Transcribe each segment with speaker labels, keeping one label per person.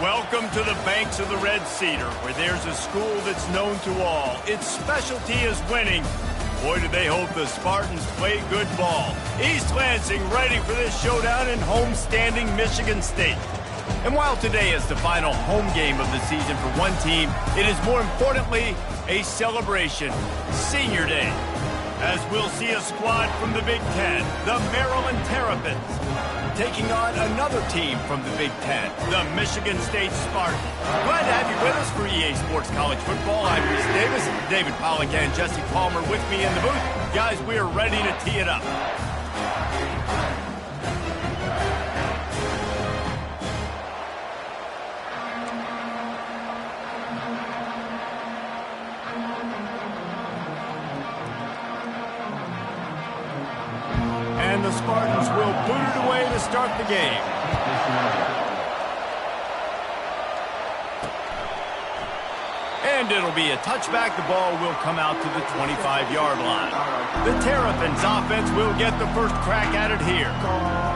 Speaker 1: Welcome to the banks of the Red Cedar, where there's a school that's known to all. Its specialty is winning. Boy, do they hope the Spartans play good ball. East Lansing ready for this showdown in home-standing Michigan State. And while today is the final home game of the season for one team, it is more importantly a celebration, Senior Day, as we'll see a squad from the Big Ten, the Maryland Terrapins, taking on another team from the Big Ten, the Michigan State Spartans. Glad to have you with us for EA Sports College Football. I'm Reese Davis, David Pollock and Jesse Palmer with me in the booth. Guys, we are ready to tee it up. And the Spartans will boot it away to start the game. And it'll be a touchback. The ball will come out to the 25-yard line. The Terrapins offense will get the first crack at it here.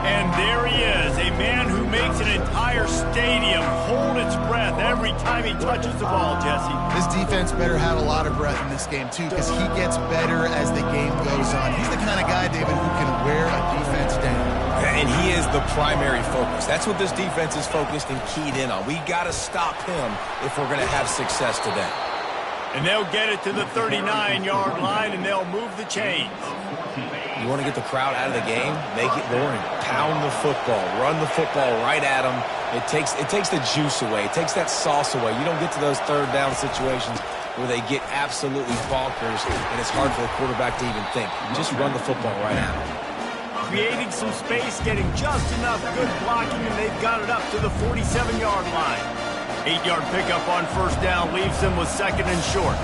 Speaker 1: And there he is, a man who makes an entire stadium hold its breath every time he touches the ball, Jesse.
Speaker 2: This defense better have a lot of breath in this game, too, because he gets better as the game goes on. He's the kind of guy, David, who can wear a defense down.
Speaker 3: And he is the primary focus. That's what this defense is focused and keyed in on. We got to stop him if we're going to have success today.
Speaker 1: And they'll get it to the 39-yard line, and they'll move the chains.
Speaker 3: You want to get the crowd out of the game? Make it boring. Pound the football. Run the football right at them. It takes the juice away. It takes that sauce away. You don't get to those third down situations where they get absolutely bonkers, and it's hard for the quarterback to even think. Just run the football right at them.
Speaker 1: Creating some space, getting just enough good blocking, and they've got it up to the 47-yard line. 8-yard pickup on first down leaves them with second and short.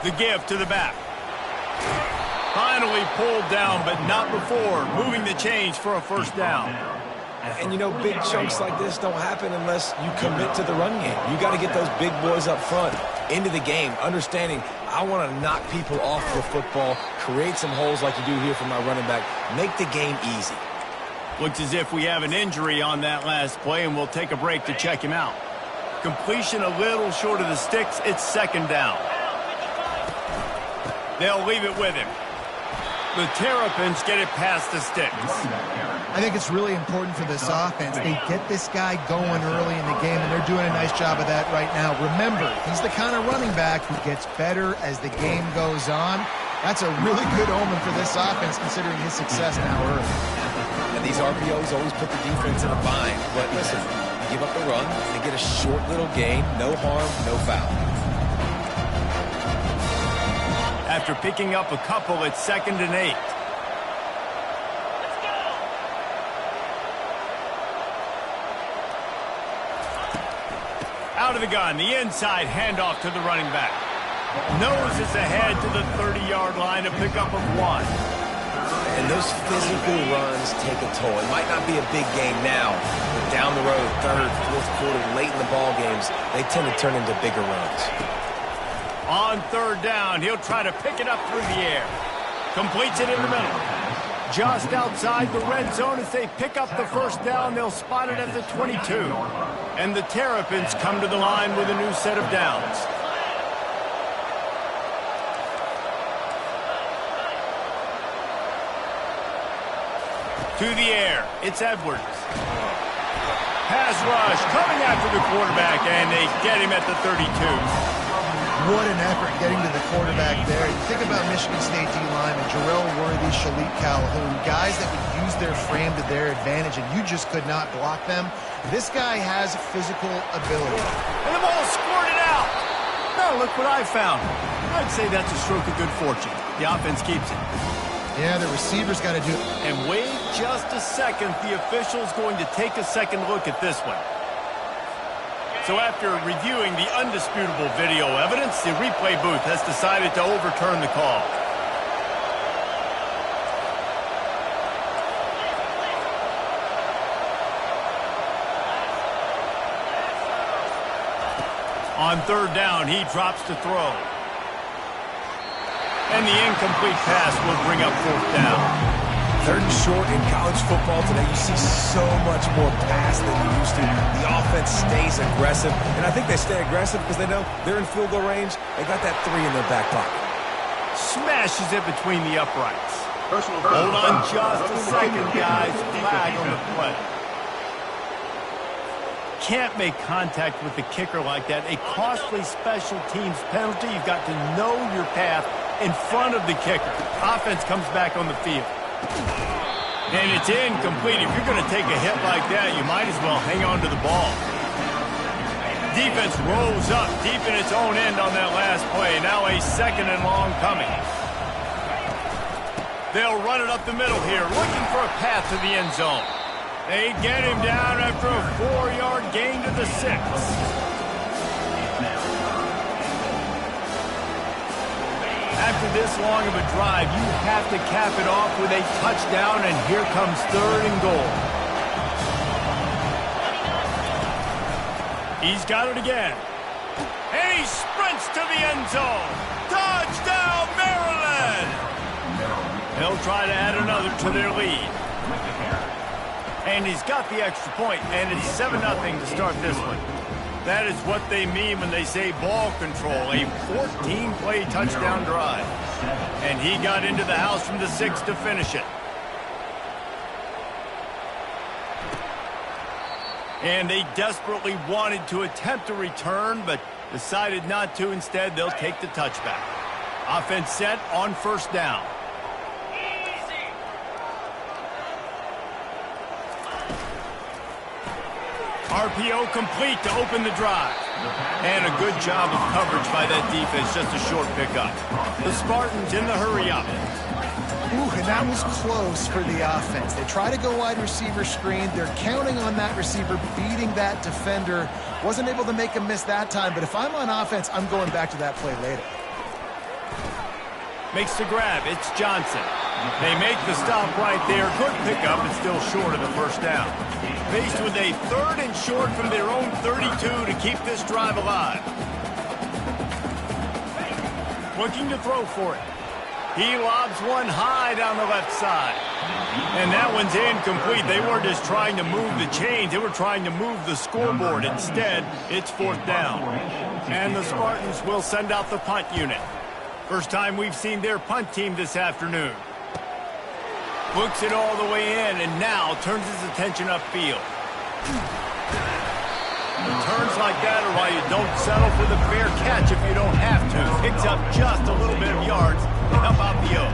Speaker 1: The give to the back. Finally pulled down, but not before. Moving the chains for a first down.
Speaker 3: And, you know, big chunks like this don't happen unless you commit to the run game. You got to get those big boys up front into the game, understanding I want to knock people off the football, create some holes like you do here for my running back, make the game easy.
Speaker 1: Looks as if we have an injury on that last play, and we'll take a break to check him out. Completion a little short of the sticks. It's second down. They'll leave it with him. The Terrapins get it past the sticks.
Speaker 2: I think it's really important for this offense. They get this guy going early in the game, and they're doing a nice job of that right now. Remember, he's the kind of running back who gets better as the game goes on. That's a really good omen for this offense, considering his success now early.
Speaker 3: And these RPOs always put the defense in a bind. But listen, you give up the run, they get a short little gain, no harm, no foul.
Speaker 1: After picking up a couple, it's 2nd and 8. Out of the gun, the inside handoff to the running back. Noses ahead to the 30-yard line, a pickup of 1.
Speaker 3: And those physical runs take a toll. It might not be a big game now, but down the road, third, fourth quarter, late in the ball games, they tend to turn into bigger runs.
Speaker 1: On third down, he'll try to pick it up through the air. Completes it in the middle. Just outside the red zone as they pick up the first down, they'll spot it at the 22. And the Terrapins come to the line with a new set of downs. To the air, it's Edwards. Pass rush coming after the quarterback, and they get him at the 32.
Speaker 2: What an effort getting to the quarterback there. You think about Michigan State D-linemen, Jarrell Worthy, Shalik Calhoun, guys that would use their frame to their advantage, and you just could not block them. This guy has physical ability.
Speaker 1: And the ball squirted out. Now look what I found. I'd say that's a stroke of good fortune. The offense keeps it.
Speaker 2: Yeah, the receiver's got to do it.
Speaker 1: And wait just a second. The official's going to take a second look at this one. So after reviewing the undisputable video evidence, the replay booth has decided to overturn the call. On third down, he drops to throw. And the incomplete pass will bring up fourth down.
Speaker 3: 3rd and short in college football today, you see so much more pass than you used to. The offense stays aggressive, and I think they stay aggressive because they know they're in field goal range. They got that 3 in their back pocket.
Speaker 1: Smashes it between the uprights. Hold on just a second, guys. Flag on the play. Can't make contact with the kicker like that. A costly special teams penalty. You've got to know your path in front of the kicker. Offense comes back on the field. And it's incomplete. If you're going to take a hit like that, you might as well hang on to the ball. Defense rolls up deep in its own end on that last play. Now a 2nd and long coming. They'll run it up the middle here, looking for a path to the end zone. They get him down after a 4-yard gain to the 6. After this long of a drive, you have to cap it off with a touchdown, and here comes 3rd and goal. He's got it again. And he sprints to the end zone. Touchdown, Maryland! They'll try to add another to their lead. And he's got the extra point, and it's 7-0 to start this one. That is what they mean when they say ball control, a 14-play touchdown drive. And he got into the house from the 6 to finish it. And they desperately wanted to attempt a return, but decided not to. Instead, they'll take the touchback. Offense set on 1st down. RPO complete to open the drive. And a good job of coverage by that defense, just a short pickup. The Spartans in the hurry up.
Speaker 2: Ooh, and that was close for the offense. They try to go wide receiver screen. They're counting on that receiver beating that defender. Wasn't able to make him miss that time, but if I'm on offense, I'm going back to that play later.
Speaker 1: Makes the grab. It's Johnson. They make the stop right there. Good pickup, but still short of the 1st down. Faced with a 3rd and short from their own 32 to keep this drive alive. Looking to throw for it. He lobs one high down the left side. And that one's incomplete. They weren't just trying to move the chains. They were trying to move the scoreboard. Instead, it's 4th down. And the Spartans will send out the punt unit. First time we've seen their punt team this afternoon. Books it all the way in, and now turns his attention upfield. Turns like that are why you don't settle for the fair catch if you don't have to. Picks up just a little bit of yards to help out the O.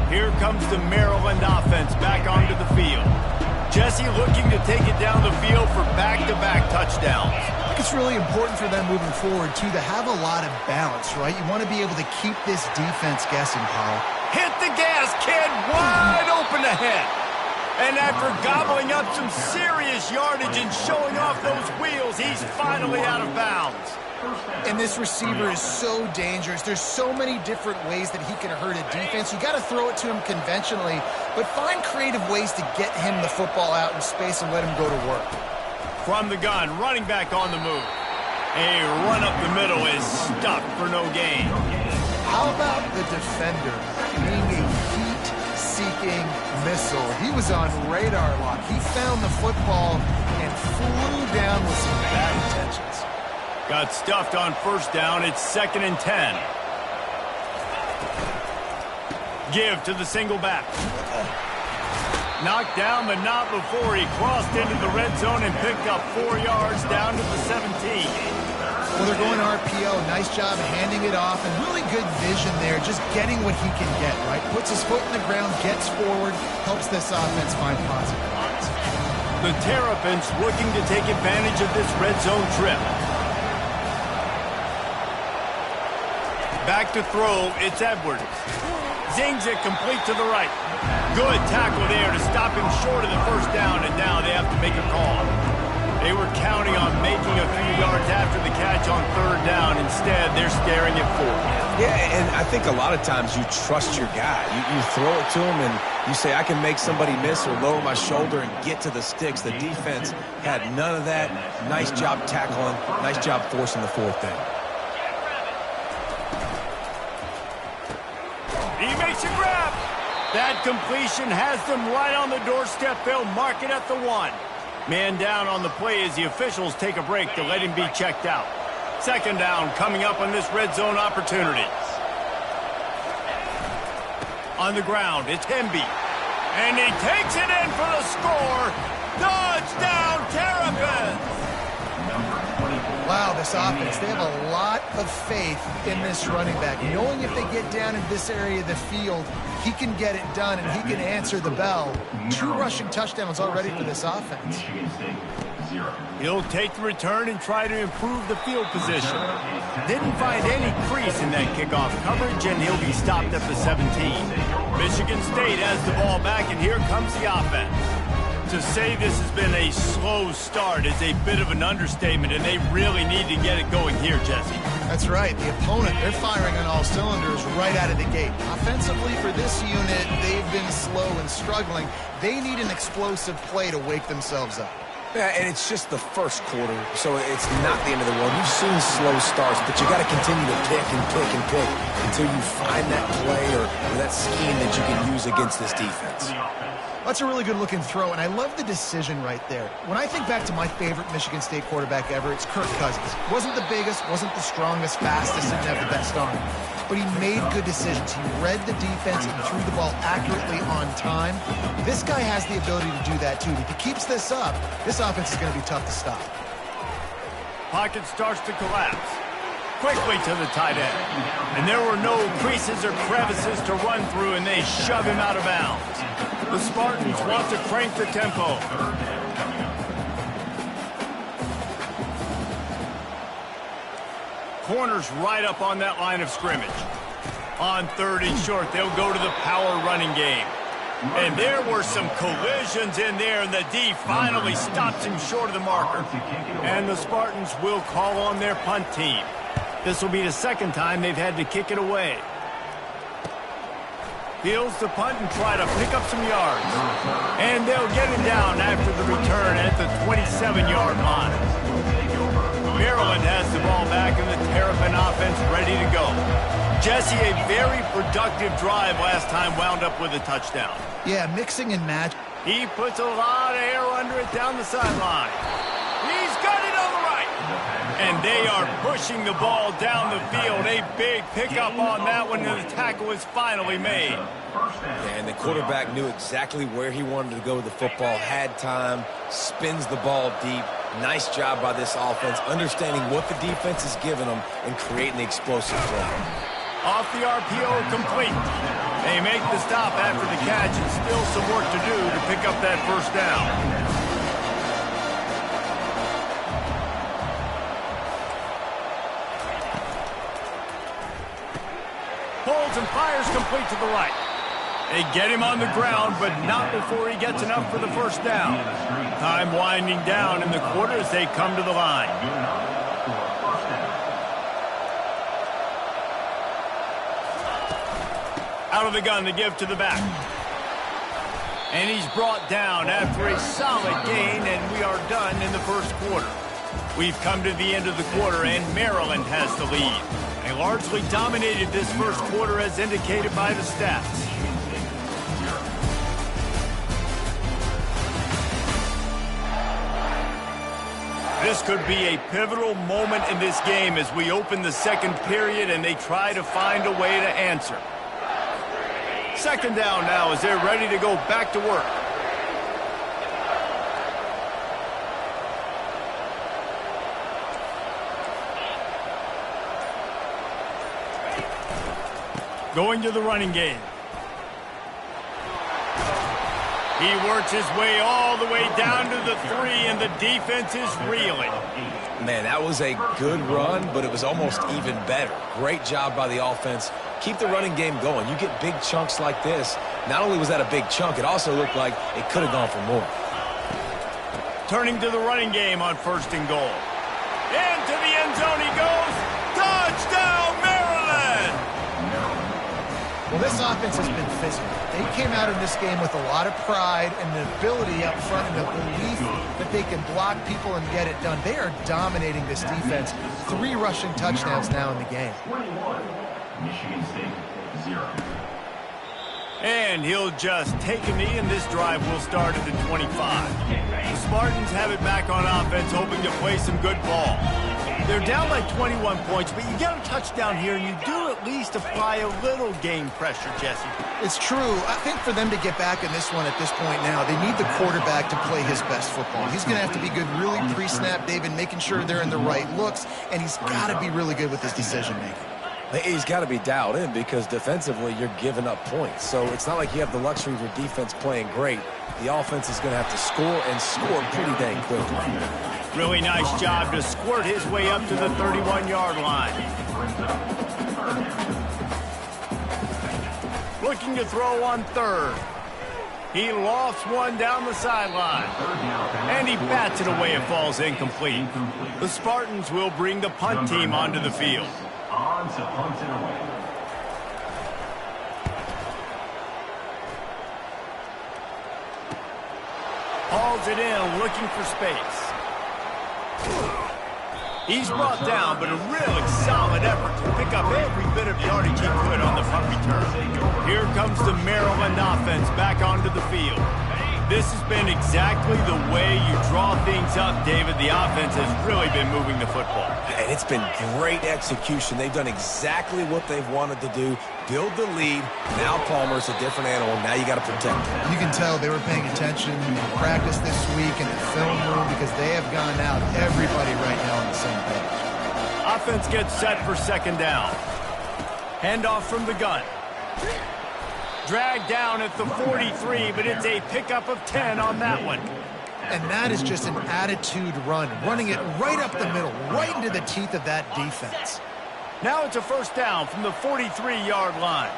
Speaker 1: Here comes the Maryland offense back onto the field. Jesse looking to take it down the field for back-to-back touchdowns.
Speaker 2: I think it's really important for them moving forward, too, to have a lot of balance, right? You want to be able to keep this defense guessing, Paul.
Speaker 1: Hit the gas, kid! Wide open ahead. And after gobbling up some serious yardage and showing off those wheels, he's finally out of bounds.
Speaker 2: And this receiver is so dangerous. There's so many different ways that he can hurt a defense. You got to throw it to him conventionally, but find creative ways to get him the football out in space and let him go to work.
Speaker 1: From the gun, running back on the move. A run up the middle is stuck for no gain.
Speaker 2: How about the defender being a heat-seeking missile? He was on radar lock. He found the football and flew down with some bad intentions.
Speaker 1: Got stuffed on 1st down. It's 2nd and 10. Give to the single back. Knocked down, but not before he crossed into the red zone and picked up 4 yards down to the 17.
Speaker 2: Well, they're going RPO. Nice job handing it off, and really good vision there, just getting what he can get, right? Puts his foot in the ground, gets forward, helps this offense find positive lines.
Speaker 1: The Terrapins looking to take advantage of this red zone trip. Back to throw, it's Edwards. Zings it complete to the right. Good tackle there to stop him short of the 1st down, and now they have to make a call. They were counting on making a few yards after the catch on 3rd down. Instead, they're staring at 4th.
Speaker 3: Yeah, and I think a lot of times you trust your guy. You throw it to him, and you say, I can make somebody miss or lower my shoulder and get to the sticks. The defense had none of that. Nice job tackling. Nice job forcing the 4th down.
Speaker 1: He makes a grab. That completion has them right on the doorstep. They'll mark it at the 1. Man down on the play as the officials take a break to let him be checked out. Second down coming up on this red zone opportunity. On the ground, it's Hemby. And he takes it in for the score. Touchdown, Terrapins!
Speaker 2: Wow, this offense, they have a lot of faith in this running back. Knowing if they get down in this area of the field, he can get it done and he can answer the bell. 2 rushing touchdowns already for this offense.
Speaker 1: He'll take the return and try to improve the field position. Didn't find any crease in that kickoff coverage, and he'll be stopped at the 17. Michigan State has the ball back, and here comes the offense. To say this has been a slow start is a bit of an understatement, and they really need to get it going here, Jesse.
Speaker 2: That's right. The opponent, they're firing on all cylinders right out of the gate. Offensively, for this unit, they've been slow and struggling. They need an explosive play to wake themselves up.
Speaker 3: Yeah, and it's just the first quarter, so it's not the end of the world. You've seen slow starts, but you got to continue to pick and pick and pick until you find that play or that scheme that you can use against this defense.
Speaker 2: That's a really good-looking throw, and I love the decision right there. When I think back to my favorite Michigan State quarterback ever, it's Kirk Cousins. Wasn't the biggest, wasn't the strongest, fastest, didn't have the best arm. But he made good decisions. He read the defense and threw the ball accurately on time. This guy has the ability to do that, too. If he keeps this up, this offense is going to be tough to stop.
Speaker 1: Pocket starts to collapse. Quickly to the tight end. And there were no creases or crevices to run through, and they shove him out of bounds. The Spartans want to crank the tempo. Corners right up on that line of scrimmage. On 3rd and short, they'll go to the power running game. And there were some collisions in there, and the D finally stops him short of the marker. And the Spartans will call on their punt team. This will be the second time they've had to kick it away. Fields the punt and try to pick up some yards. And they'll get it down after the return at the 27-yard line. Maryland has the ball back and the Terrapin offense ready to go. Jesse, a very productive drive last time, wound up with a touchdown.
Speaker 2: Yeah, mixing and match.
Speaker 1: He puts a lot of air under it down the sideline. He's got it on the right. And they are pushing the ball down the field. A big pickup on that one, and the tackle is finally made.
Speaker 3: Yeah, and the quarterback knew exactly where he wanted to go with the football, had time, spins the ball deep. Nice job by this offense, understanding what the defense is giving them and creating the explosive play.
Speaker 1: Off the RPO, complete. They make the stop after the catch, and still some work to do to pick up that first down. Pulls and fires complete to the right. They get him on the ground, but not before he gets enough for the first down. Time winding down in the quarter as they come to the line. Out of the gun to give to the back. And he's brought down after a solid gain, and we are done in the first quarter. We've come to the end of the quarter, and Maryland has the lead. They largely dominated this first quarter as indicated by the stats. This could be a pivotal moment in this game as we open the second period and they try to find a way to answer. Second down now as they're ready to go back to work. Going to the running game. He works his way all the way down to the 3, and the defense is reeling.
Speaker 3: Man, that was a good run, but it was almost even better. Great job by the offense. Keep the running game going. You get big chunks like this. Not only was that a big chunk, it also looked like it could have gone for more.
Speaker 1: Turning to the running game on 1st and goal. Into the end zone he goes. Touchdown, Maryland!
Speaker 2: Well, this offense has been physical. They came out in this game with a lot of pride and the ability up front and the belief that they can block people and get it done. They are dominating this defense. 3 rushing touchdowns now in the game.
Speaker 1: And he'll just take a knee, and this drive will start at the 25. The Spartans have it back on offense, hoping to play some good ball. They're down by 21 points, but you get a touchdown here, and you do at least apply a little game pressure, Jesse.
Speaker 2: It's true. I think for them to get back in this one at this point now, they need the quarterback to play his best football. He's going to have to be good really pre-snap, David, making sure they're in the right looks, and he's got to be really good with his decision-making.
Speaker 3: He's got to be dialed in because defensively you're giving up points. So it's not like you have the luxury of your defense playing great. The offense is going to have to score and score pretty dang quickly.
Speaker 1: Really nice job to squirt his way up to the 31-yard line. Looking to throw on third. He lofts one down the sideline. And he bats it away. It falls incomplete. The Spartans will bring the punt team onto the field.
Speaker 4: On to punt it away.
Speaker 1: Hauls it in, looking for space. He's brought down, but a really solid effort to pick up every bit of yardage he could on the punt return. Here comes the Maryland offense back onto the field. This has been exactly the way you draw things up, David. The offense has really been moving the football.
Speaker 3: And it's been great execution. They've done exactly what they've wanted to do. Build the lead. Now Palmer's a different animal. Now you got to protect him.
Speaker 2: You can tell they were paying attention in practice this week in the film room because they have gone out, everybody right now on the same page.
Speaker 1: Offense gets set for second down. Handoff from the gun. Dragged down at the 43, but it's a pickup of 10 on that one.
Speaker 2: And that is just an attitude run, running it right up the middle, right into the teeth of that defense.
Speaker 1: Now it's a first down from the 43-yard line.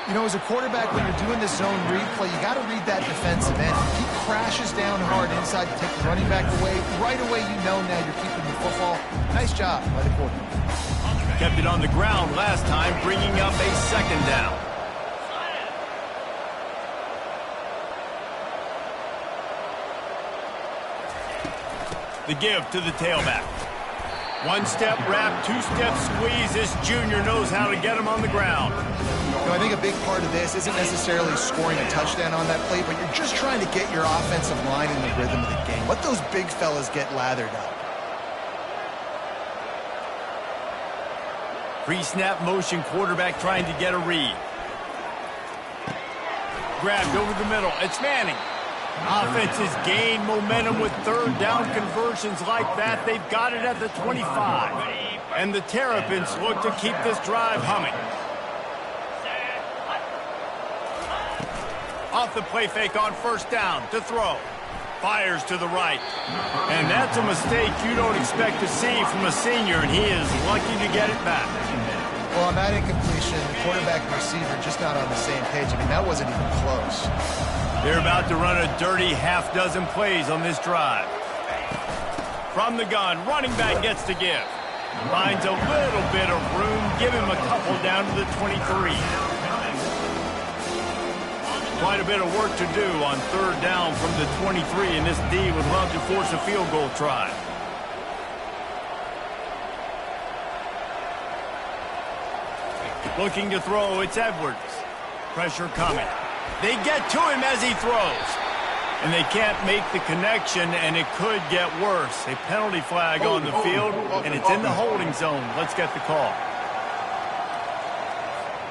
Speaker 2: You know, as a quarterback, when you're doing the zone read play, you got to read that defensive end. If he crashes down hard inside to take the running back away, right away you know now you're keeping the football. Nice job by the quarterback.
Speaker 1: Kept it on the ground last time, bringing up a second down. The give to the tailback. One-step wrap, two-step squeeze. This junior knows how to get him on the ground.
Speaker 2: You know, I think a big part of this isn't necessarily scoring a touchdown on that play, but you're just trying to get your offensive line in the rhythm of the game. Let those big fellas get lathered up.
Speaker 1: Pre-snap motion, quarterback trying to get a read. Grabbed over the middle. It's Manning. Offense has gained momentum with third down conversions like that. They've got it at the 25. And the Terrapins look to keep this drive humming. Off the play fake on first down to throw. Fires to the right. And that's a mistake you don't expect to see from a senior, and he is lucky to get it back.
Speaker 2: Well, on that incompletion, the quarterback and receiver just not on the same page. I mean, that wasn't even close.
Speaker 1: They're about to run a dirty half-dozen plays on this drive. From the gun, running back gets to give. Finds a little bit of room. Give him a couple down to the 23. Quite a bit of work to do on third down from the 23, and this D would love to force a field goal try. Looking to throw, it's Edwards. Pressure coming. They get to him as he throws. And they can't make the connection, and it could get worse. A penalty flag on the field, and it's in the holding zone. Let's get the call.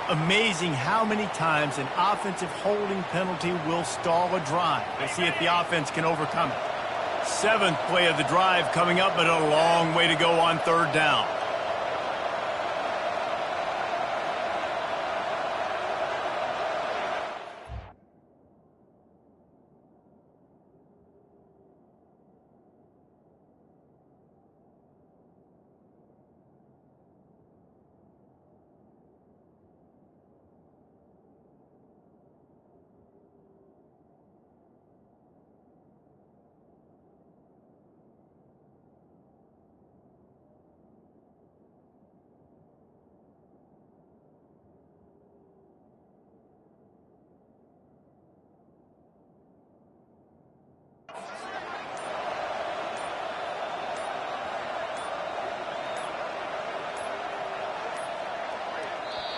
Speaker 1: Amazing how many times an offensive holding penalty will stall a drive. We'll see if the offense can overcome it. Seventh play of the drive coming up, but a long way to go on third down.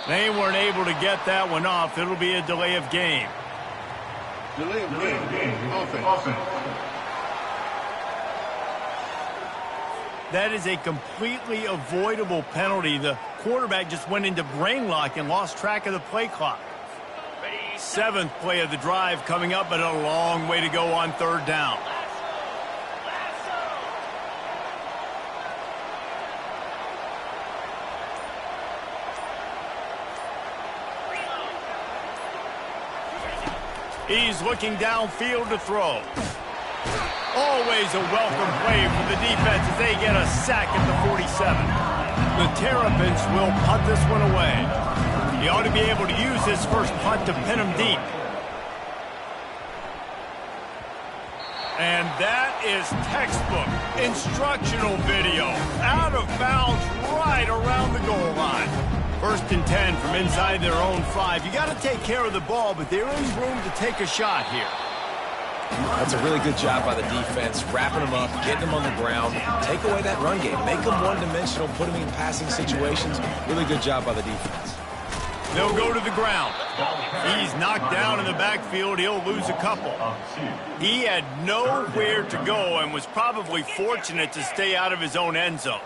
Speaker 1: They weren't able to get that one off. It'll be a delay of game.
Speaker 5: Delay of game. Offense.
Speaker 1: That is a completely avoidable penalty. The quarterback just went into brain lock and lost track of the play clock. 7th play of the drive coming up, but a long way to go on 3rd down. He's looking downfield to throw. Always a welcome play for the defense as they get a sack at the 47. The Terrapins will punt this one away. He ought to be able to use his first punt to pin him deep. And that is textbook instructional video. Out of bounds right around the goal line. 1st and 10 from inside their own 5. You got to take care of the ball, but there is room to take a shot here.
Speaker 3: That's a really good job by the defense, wrapping them up, getting them on the ground, take away that run game, make them one-dimensional, put them in passing situations. Really good job by the defense.
Speaker 1: They'll go to the ground. He's knocked down in the backfield. He'll lose a couple. He had nowhere to go and was probably fortunate to stay out of his own end zone.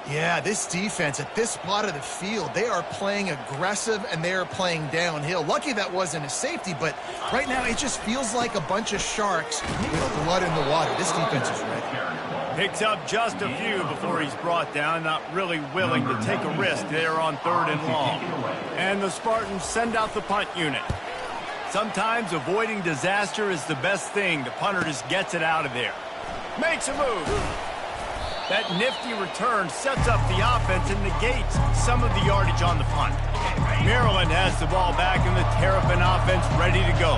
Speaker 2: Yeah, this defense at this spot of the field, they are playing aggressive and they are playing downhill. Lucky that wasn't a safety, but right now it just feels like a bunch of sharks with blood in the water. This defense is ready.
Speaker 1: Picks up just a few before he's brought down, not really willing to take a risk there on 3rd and long. And the Spartans send out the punt unit. Sometimes avoiding disaster is the best thing. The punter just gets it out of there. Makes a move. That nifty return sets up the offense and negates some of the yardage on the punt. Maryland has the ball back and the Terrapin offense ready to go.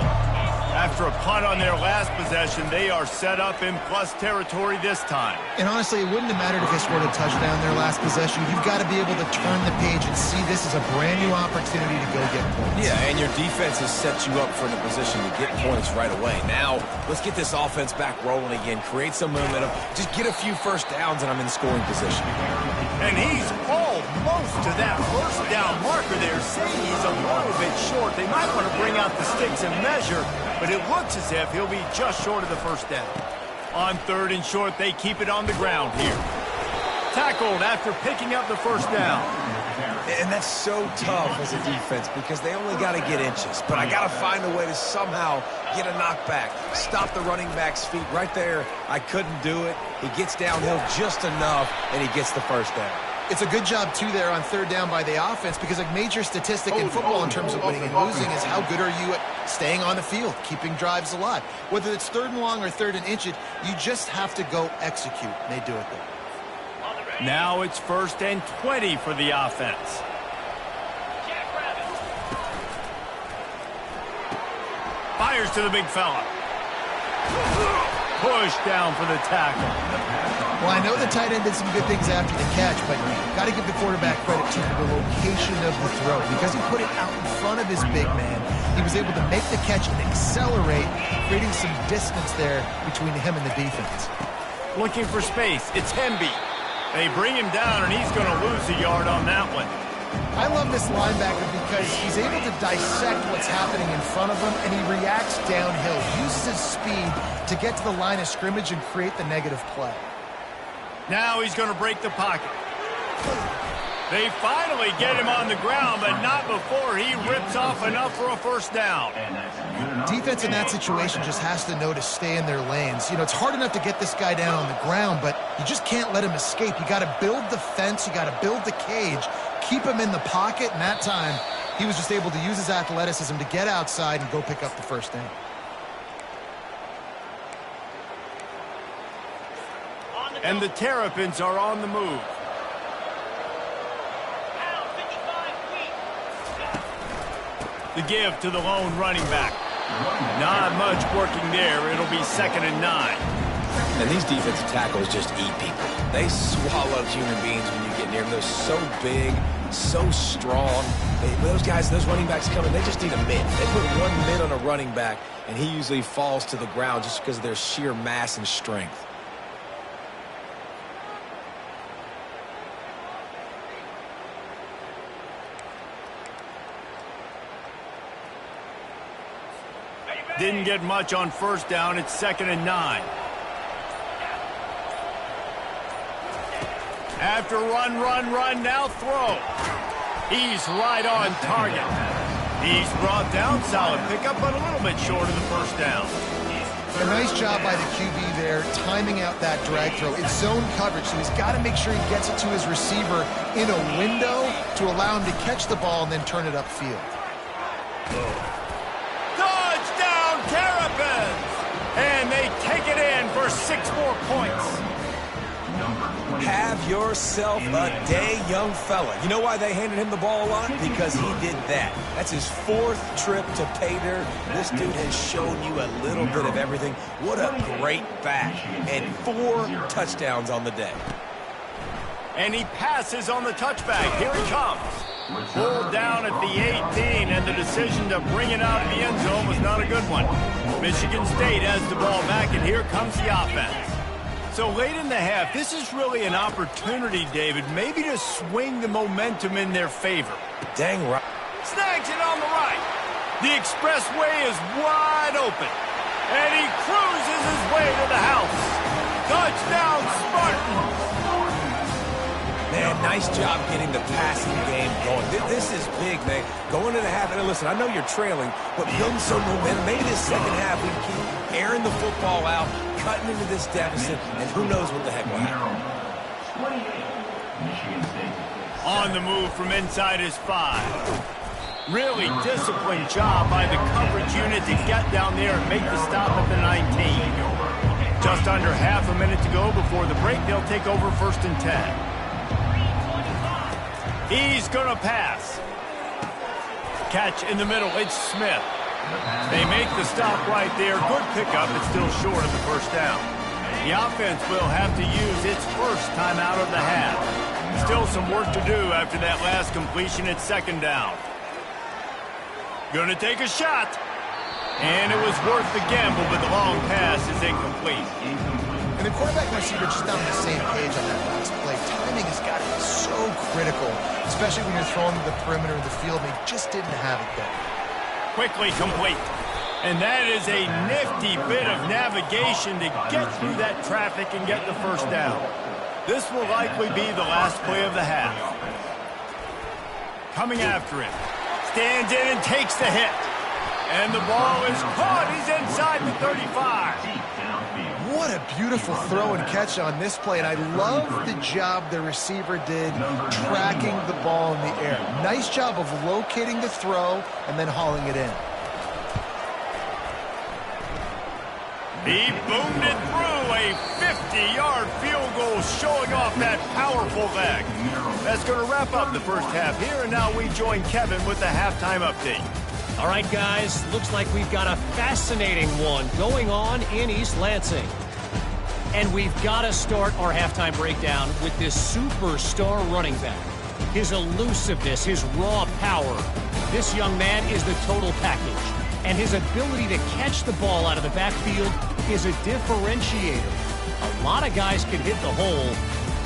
Speaker 1: After a punt on their last possession, they are set up in plus territory this time.
Speaker 2: And honestly, it wouldn't have mattered if they scored a touchdown their last possession. You've got to be able to turn the page and see this as a brand new opportunity to go get points.
Speaker 3: Yeah, and your defense has set you up for the position to get points right away. Now, let's get this offense back rolling again, create some momentum, just get a few first downs, and I'm in scoring position.
Speaker 1: And he's almost to that first down marker there. Say he's a little bit short. They might want to bring out the sticks and measure, but it looks as if he'll be just short of the first down. On 3rd and short, they keep it on the ground here. Tackled after picking up the first down.
Speaker 3: And that's so tough as a defense because they only got to get inches. But I got to find a way to somehow get a knockback, stop the running back's feet right there. I couldn't do it. He gets downhill just enough, and he gets the first down.
Speaker 2: It's a good job, too, there on 3rd down by the offense because a major statistic in football in terms of winning and losing is how good are you at staying on the field, keeping drives alive. Whether it's 3rd and long or 3rd and inches, you just have to go execute. And they do it there.
Speaker 1: Now it's 1st and 20 for the offense. Fires to the big fella. Push down for the tackle.
Speaker 2: Well, I know the tight end did some good things after the catch, but got to give the quarterback credit to the location of the throw. Because he put it out in front of his big man, he was able to make the catch and accelerate, creating some distance there between him and the defense.
Speaker 1: Looking for space. It's Hemby. They bring him down, and he's going to lose a yard on that one.
Speaker 2: I love this linebacker because he's able to dissect what's happening in front of him, and he reacts downhill, uses his speed to get to the line of scrimmage and create the negative play.
Speaker 1: Now he's going to break the pocket. They finally get him on the ground, but not before he rips off enough for a first down.
Speaker 2: Defense in that situation just has to know to stay in their lanes. You know, it's hard enough to get this guy down on the ground, but you just can't let him escape. You got to build the fence. You got to build the cage, keep him in the pocket, and that time he was just able to use his athleticism to get outside and go pick up the first down.
Speaker 1: And the Terrapins are on the move. The give to the lone running back. Not much working there. It'll be 2nd and 9.
Speaker 3: And these defensive tackles just eat people. They swallow human beings when you get near them. They're so big, so strong. Those guys, those running backs coming, they just need a mid. They put one mid on a running back, and he usually falls to the ground just because of their sheer mass and strength.
Speaker 1: Didn't get much on first down. It's 2nd and 9. After run, now throw. He's right on target. He's brought down. Solid pickup, but a little bit short of the first down.
Speaker 2: A nice job by the QB there, timing out that drag throw. It's zone coverage, so he's got to make sure he gets it to his receiver in a window to allow him to catch the ball and then turn it upfield.
Speaker 1: Touchdown, Terrapins! And they take it in for 6 more points.
Speaker 3: Have yourself a day, young fella. You know why they handed him the ball a lot? Because he did that. That's his 4th trip to pay dirt. This dude has shown you a little bit of everything. What a great back. And 4 touchdowns on the day.
Speaker 1: And he passes on the touchback. Here he comes. Pulled down at the 18, and the decision to bring it out of the end zone was not a good one. Michigan State has the ball back, and here comes the offense. So late in the half, this is really an opportunity, David, maybe to swing the momentum in their favor.
Speaker 3: Dang right.
Speaker 1: Snags it on the right. The expressway is wide open. And he cruises his way to the house. Touchdown, Spartans!
Speaker 3: Man, nice job getting the passing game going. This is big, man. Going into the half, and listen, I know you're trailing, but building some momentum. Maybe this second half we keep airing the football out, cutting into this deficit, and who knows what the heck will happen.
Speaker 1: On the move from inside his 5. Really disciplined job by the coverage unit to get down there and make the stop at the 19. Just under half a minute to go before the break. They'll take over 1st and 10. He's going to pass. Catch in the middle. It's Smith. They make the stop right there. Good pickup. It's still short of the first down. The offense will have to use its first time out of the half. Still some work to do after that last completion. It's 2nd down. Going to take a shot. And it was worth the gamble, but the long pass is incomplete.
Speaker 2: And the quarterback and receiver just not on the same page on that last play. Timing has got to be so critical, especially when you're throwing to the perimeter of the field. They just didn't have it there.
Speaker 1: Quickly complete. And that is a nifty bit of navigation to get through that traffic and get the first down. This will likely be the last play of the half. Coming after him. Stands in and takes the hit. And the ball is caught. He's inside the 35.
Speaker 2: What a beautiful throw and catch on this play, and I love the job the receiver did tracking the ball in the air. Nice job of locating the throw and then hauling it in.
Speaker 1: He boomed it through a 50-yard field goal, showing off that powerful leg. That's going to wrap up the first half here, and now we join Kevin with the halftime update.
Speaker 6: All right, guys, looks like we've got a fascinating one going on in East Lansing. And we've got to start our halftime breakdown with this superstar running back. His elusiveness, his raw power. This young man is the total package. And his ability to catch the ball out of the backfield is a differentiator. A lot of guys can hit the hole.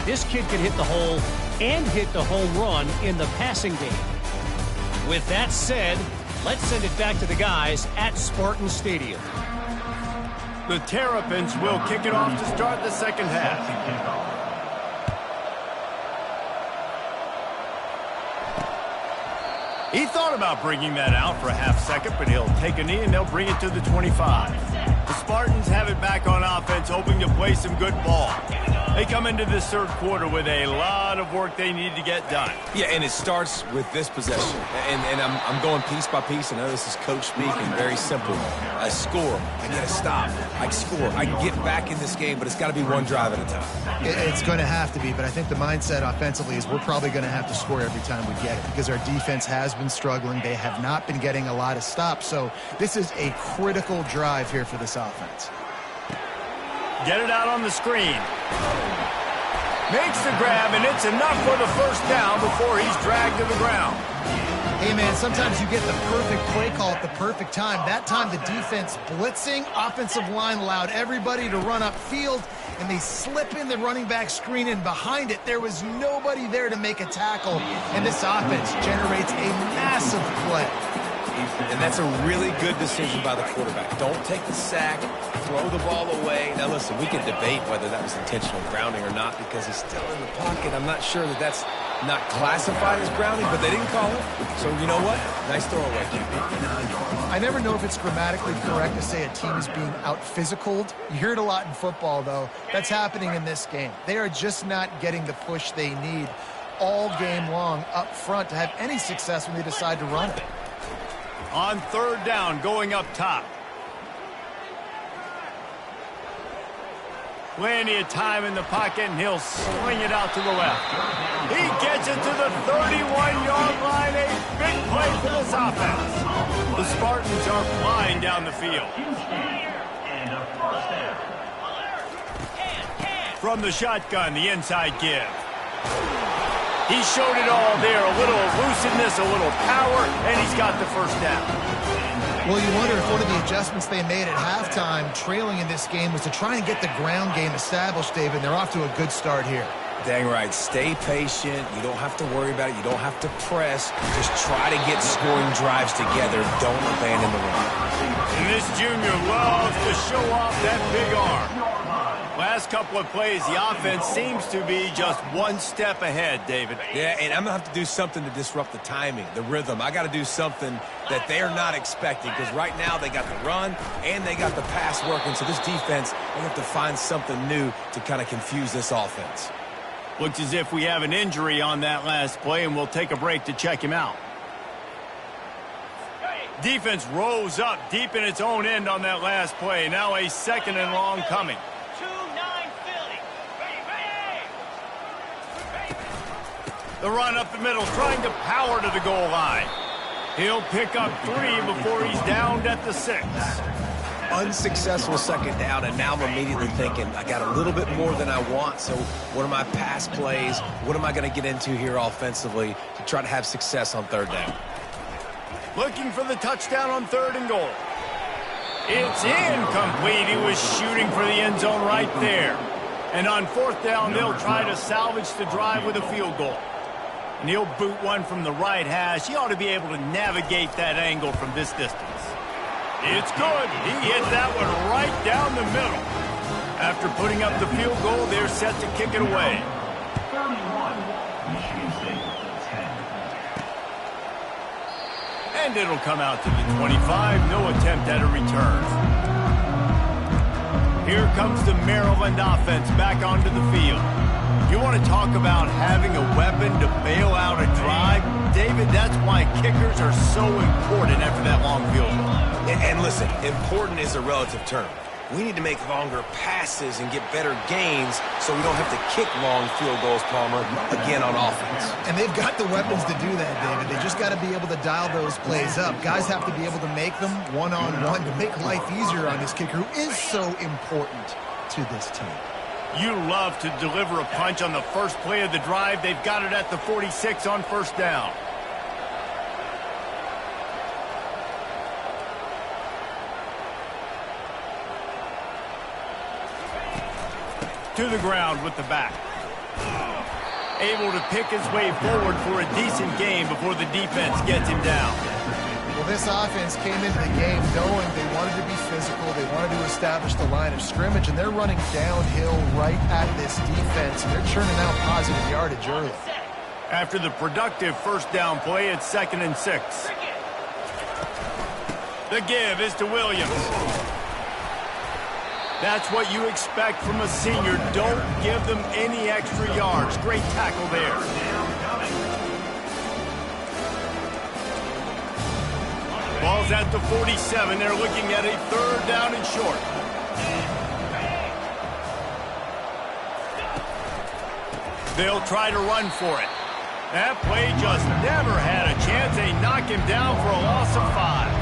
Speaker 6: This kid can hit the hole and hit the home run in the passing game. With that said, let's send it back to the guys at Spartan Stadium.
Speaker 1: The Terrapins will kick it off to start the second half. He thought about bringing that out for a half second, but he'll take a knee and they'll bring it to the 25. The Spartans have it back on offense, hoping to play some good ball. They come into this third quarter with a lot of work they need to get done.
Speaker 3: Yeah, and it starts with this possession. And I'm going piece by piece. I know this is coach speak and very simple. I score. I get a stop. I score. I can get back in this game, but it's got to be one drive at a time.
Speaker 2: It's going to have to be, but I think the mindset offensively is we're probably going to have to score every time we get it because our defense has been struggling. They have not been getting a lot of stops. So this is a critical drive here for this offense.
Speaker 1: Get it out on the screen. Makes the grab, and it's enough for the first down before he's dragged to the ground.
Speaker 2: Hey, man, sometimes you get the perfect play call at the perfect time. That time the defense blitzing, offensive line allowed everybody to run upfield, and they slip in the running back screen, and behind it there was nobody there to make a tackle, and this offense generates a massive play.
Speaker 3: And that's a really good decision by the quarterback. Don't take the sack, throw the ball away. Now, listen, we can debate whether that was intentional grounding or not because he's still in the pocket. I'm not sure that that's not classified as grounding, but they didn't call it. So, you know what? Nice throwaway.
Speaker 2: I never know if it's grammatically correct to say a team is being out-physicaled. You hear it a lot in football, though. That's happening in this game. They are just not getting the push they need all game long up front to have any success when they decide to run it.
Speaker 1: On third down, going up top. Plenty of time in the pocket, and he'll sling it out to the left. He gets it to the 31-yard line. A big play for this offense. The Spartans are flying down the field. From the shotgun, the inside give. He showed it all there. A little elusiveness, a little power, and he's got the first down.
Speaker 2: Well, you wonder if one of the adjustments they made at halftime, trailing in this game, was to try and get the ground game established, David. They're off to a good start here.
Speaker 3: Dang right. Stay patient. You don't have to worry about it. You don't have to press. Just try to get scoring drives together. Don't abandon the run.
Speaker 1: And this junior loves to show off that big arm. Last couple of plays, the offense seems to be just one step ahead, David.
Speaker 3: Yeah, and I'm going to have to do something to disrupt the timing, the rhythm. I got to do something that they're not expecting because right now they got the run and they got the pass working. So this defense, they have to find something new to kind of confuse this offense.
Speaker 1: Looks as if we have an injury on that last play, and we'll take a break to check him out. Defense rose up deep in its own end on that last play. Now a second and long coming. The run up the middle, trying to power to the goal line. He'll pick up 3 before he's downed at the 6.
Speaker 3: Unsuccessful second down, and now I'm immediately thinking, I got a little bit more than I want, so what are my pass plays? What am I going to get into here offensively to try to have success on third down?
Speaker 1: Looking for the touchdown on 3rd and goal. It's incomplete. He was shooting for the end zone right there. And on 4th down, they'll try to salvage the drive with a field goal. And he'll boot one from the right hash. He ought to be able to navigate that angle from this distance. It's good. He hit that one right down the middle. After putting up the field goal, they're set to kick it away.
Speaker 4: 31, Michigan State, 10.
Speaker 1: And it'll come out to the 25. No attempt at a return. Here comes the Maryland offense back onto the field. You want to talk about having a weapon to bail out a drive? David, that's why kickers are so important after that long field goal.
Speaker 3: And listen, important is a relative term. We need to make longer passes and get better gains so we don't have to kick long field goals, Palmer, again on offense.
Speaker 2: And they've got the weapons to do that, David. They just got to be able to dial those plays up. Guys have to be able to make them one-on-one to make life easier on this kicker, who is so important to this team.
Speaker 1: You love to deliver a punch on the first play of the drive. They've got it at the 46 on 1st down. To the ground with the back. Able to pick his way forward for a decent game before the defense gets him down.
Speaker 2: Well, this offense came into the game knowing they wanted to be physical, they wanted to establish the line of scrimmage, and they're running downhill right at this defense, and they're churning out positive yardage early.
Speaker 1: After the productive 1st down play, it's 2nd and 6. The give is to Williams. That's what you expect from a senior. Don't give them any extra yards. Great tackle there. Ball's at the 47. They're looking at a 3rd down and short. They'll try to run for it. That play just never had a chance. They knock him down for a loss of 5.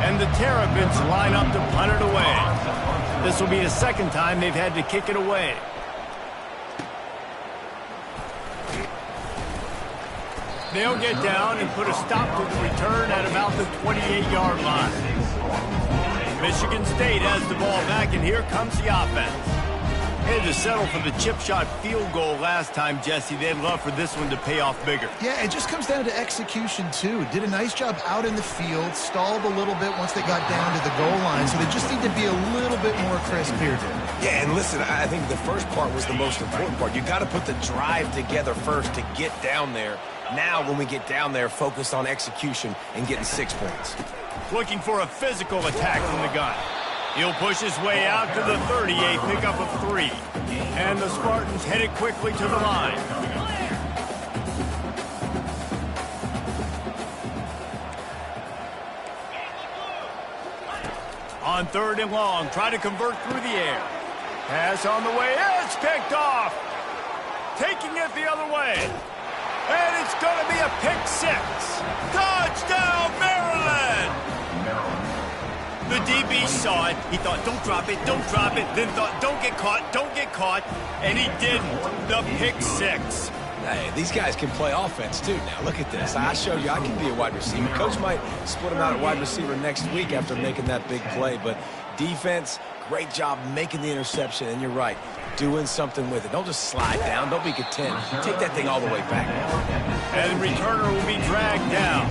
Speaker 1: And the Terrapins line up to punt it away. This will be the 2nd time they've had to kick it away. They'll get down and put a stop to the return at about the 28-yard line. Michigan State has the ball back, and here comes the offense. Hey, to settle for the chip shot field goal last time, Jesse, they'd love for this one to pay off bigger.
Speaker 2: Yeah, it just comes down to execution, too. Did a nice job out in the field, stalled a little bit once they got down to the goal line, so they just need to be a little bit more crisp here, Jim.
Speaker 3: Yeah, and listen, I think the first part was the most important part. You got to put the drive together first to get down there. Now, when we get down there, focus on execution and getting 6 points.
Speaker 1: Looking for a physical attack from the gun. He'll push his way out to the 30, a pickup of 3. And the Spartans headed quickly to the line. On 3rd and long, try to convert through the air. Pass on the way, it's picked off. Taking it the other way. And it's going to be a pick 6. Touchdown, Maryland! The DB saw it. He thought, don't drop it, don't drop it. Then thought, don't get caught. And he didn't. The pick 6.
Speaker 3: Hey, these guys can play offense, too. Now, look at this. I showed you I can be a wide receiver. Coach might split him out at wide receiver next week after making that big play. But defense, great job making the interception. And you're right, doing something with it. Don't just slide down. Don't be content. Take that thing all the way back.
Speaker 1: And the returner will be dragged down.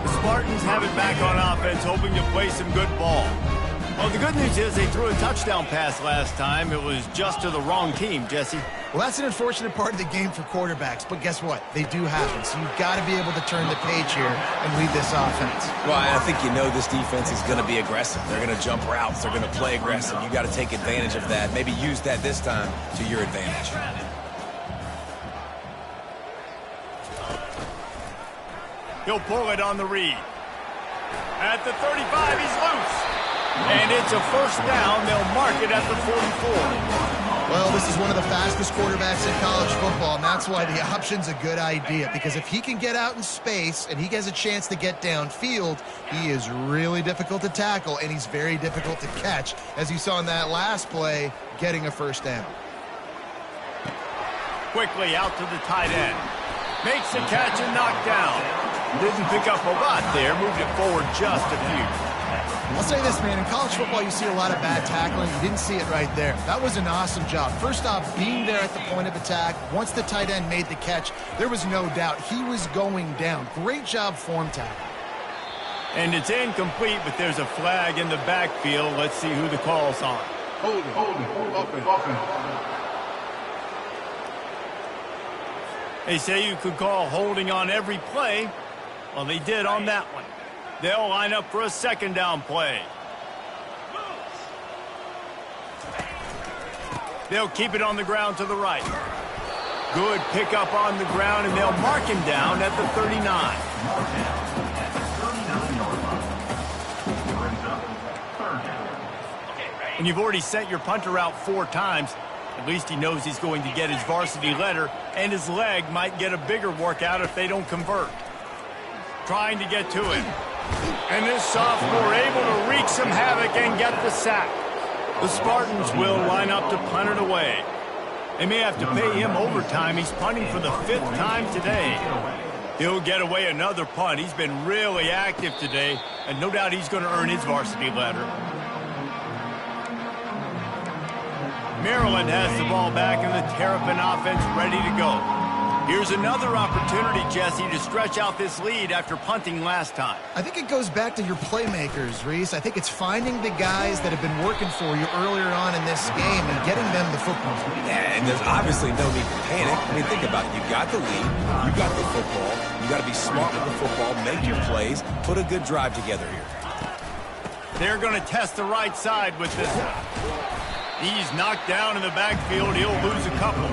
Speaker 1: The Spartans have it back on offense, hoping to play some good ball. Well, the good news is they threw a touchdown pass last time. It was just to the wrong team, Jesse.
Speaker 2: Well, that's an unfortunate part of the game for quarterbacks, but guess what? They do happen, so you've got to be able to turn the page here and lead this offense.
Speaker 3: Well, I think you know this defense is going to be aggressive. They're going to jump routes. They're going to play aggressive. You got to take advantage of that. Maybe use that this time to your advantage.
Speaker 1: He'll pull it on the read. At the 35, he's loose. And it's a first down. They'll mark it at the 44.
Speaker 2: Well, this is one of the fastest quarterbacks in college football, and that's why the option's a good idea, because if he can get out in space and he has a chance to get downfield, he is really difficult to tackle, and he's very difficult to catch, as you saw in that last play, getting a first down.
Speaker 1: Quickly out to the tight end. Makes the catch and knocked down. Didn't pick up a lot there, moved it forward just a few.
Speaker 2: I'll say this, man, in college football you see a lot of bad tackling. You didn't see it right there. That was an awesome job. First off, being there at the point of attack. Once the tight end made the catch, there was no doubt he was going down. Great job form tackle.
Speaker 1: And it's incomplete, but there's a flag in the backfield. Let's see who the call's on.
Speaker 5: Hold it.
Speaker 1: They say you could call holding on every play. Well, they did on that one. They'll line up for a second down play. They'll keep it on the ground to the right. Good pickup on the ground, and they'll mark him down at the 39. And you've already sent your punter out 4 times. At least he knows he's going to get his varsity letter, and his leg might get a bigger workout if they don't convert. Trying to get to it. And this sophomore able to wreak some havoc and get the sack. The Spartans will line up to punt it away. They may have to pay him overtime. He's punting for the 5th time today. He'll get away another punt. He's been really active today, and no doubt he's going to earn his varsity letter. Maryland has the ball back, and the Terrapin offense ready to go. Here's another opportunity, Jesse, to stretch out this lead after punting last time.
Speaker 2: I think it goes back to your playmakers, Reese. I think it's finding the guys that have been working for you earlier on in this game and getting them the football.
Speaker 3: Yeah, and there's obviously no need to panic. I mean, think about it. You got the lead. You got the football. You got to be smart with the football, make your plays, put a good drive together here.
Speaker 1: They're going to test the right side with this one. He's knocked down in the backfield. He'll lose a couple.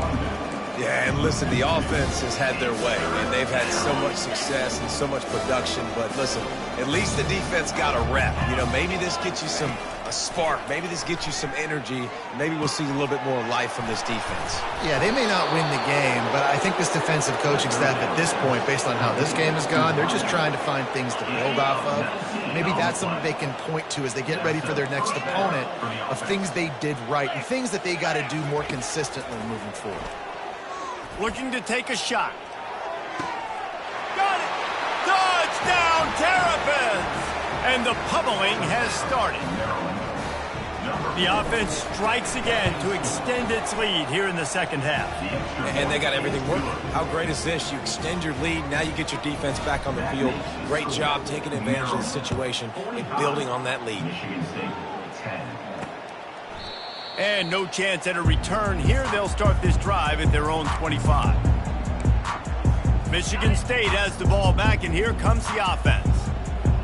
Speaker 3: Yeah, and listen, the offense has had their way, and they've had so much success and so much production. But listen, at least the defense got a rep. You know, maybe this gets you a spark. Maybe this gets you some energy. Maybe we'll see a little bit more life from this defense.
Speaker 2: Yeah, they may not win the game, but I think this defensive coaching staff at this point, based on how this game has gone, they're just trying to find things to build off of. Maybe that's something they can point to as they get ready for their next opponent of things they did right and things that they got to do more consistently moving forward.
Speaker 1: Looking to take a shot. Got it! Touchdown, Terrapins! And the pummeling has started. The offense strikes again to extend its lead here in the second half.
Speaker 3: And they got everything working. How great is this? You extend your lead, now you get your defense back on the field. Great job taking advantage of the situation and building on that lead.
Speaker 1: And no chance at a return here. They'll start this drive at their own 25. Michigan State has the ball back, and here comes the offense.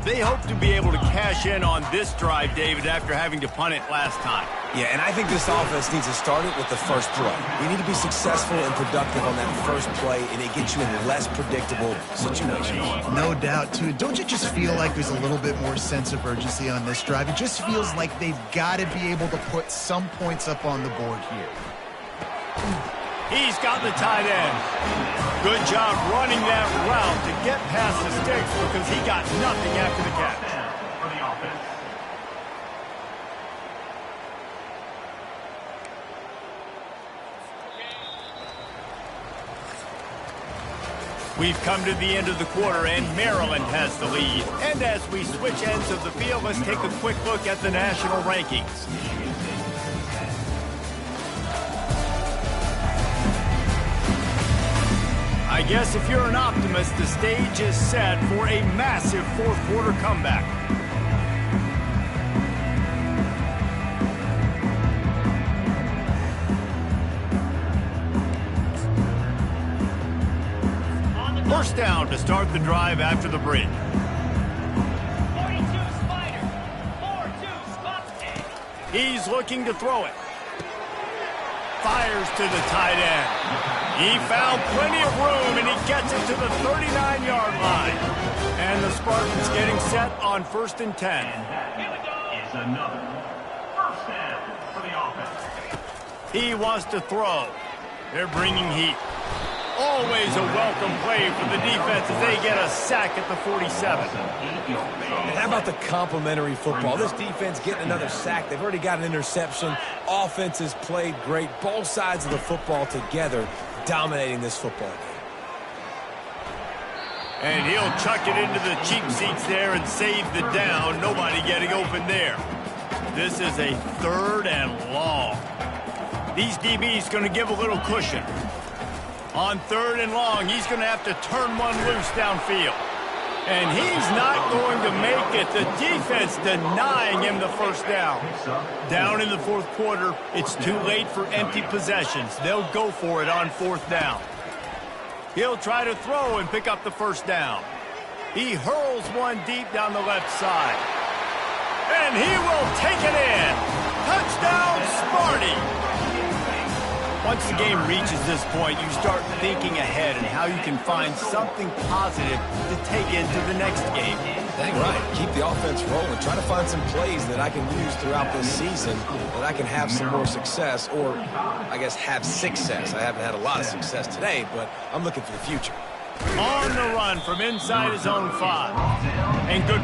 Speaker 1: They hope to be able to cash in on this drive, David, after having to punt it last time.
Speaker 3: Yeah, and I think this offense needs to start it with the first play. You need to be successful and productive on that first play, and it gets you in less predictable situations.
Speaker 2: No doubt, too. Don't you just feel like there's a little bit more sense of urgency on this drive? It just feels like they've got to be able to put some points up on the board here.
Speaker 1: He's got the tight end. Good job running that route to get past the sticks because he got nothing after the catch.
Speaker 4: For the offense.
Speaker 1: We've come to the end of the quarter, and Maryland has the lead. And as we switch ends of the field, let's take a quick look at the national rankings. I guess if you're an optimist, the stage is set for a massive fourth quarter comeback. First down to start the drive after the bridge.
Speaker 6: 42 Spider. 4-2 Scott.
Speaker 1: He's looking to throw it. Fires to the tight end. He found plenty of room, and he gets it to the 39-yard line. And the Spartans getting set on 1st and 10.
Speaker 4: And that is another first down for the offense.
Speaker 1: He wants to throw. They're bringing heat. Always a welcome play for the defense as they get a sack at the 47.
Speaker 3: And how about the complimentary football? This defense getting another sack. They've already got an interception. Offense has played great. Both sides of the football together dominating this football game.
Speaker 1: And he'll chuck it into the cheap seats there and save the down. Nobody getting open there. This is a 3rd and long. These DBs going to give a little cushion. On 3rd and long, he's going to have to turn one loose downfield. And he's not going to make it. The defense denying him the first down. Down in the 4th quarter, it's too late for empty possessions. They'll go for it on 4th down. He'll try to throw and pick up the first down. He hurls one deep down the left side. And he will take it in. Touchdown, Sparty! Once the game reaches this point, you start thinking ahead and how you can find something positive to take into the next game.
Speaker 3: Dang right. Keep the offense rolling. Try to find some plays that I can use throughout this season that I can have some more success, or I guess have success. I haven't had a lot of success today, but I'm looking for the future.
Speaker 1: On the run from inside his own 5. And good.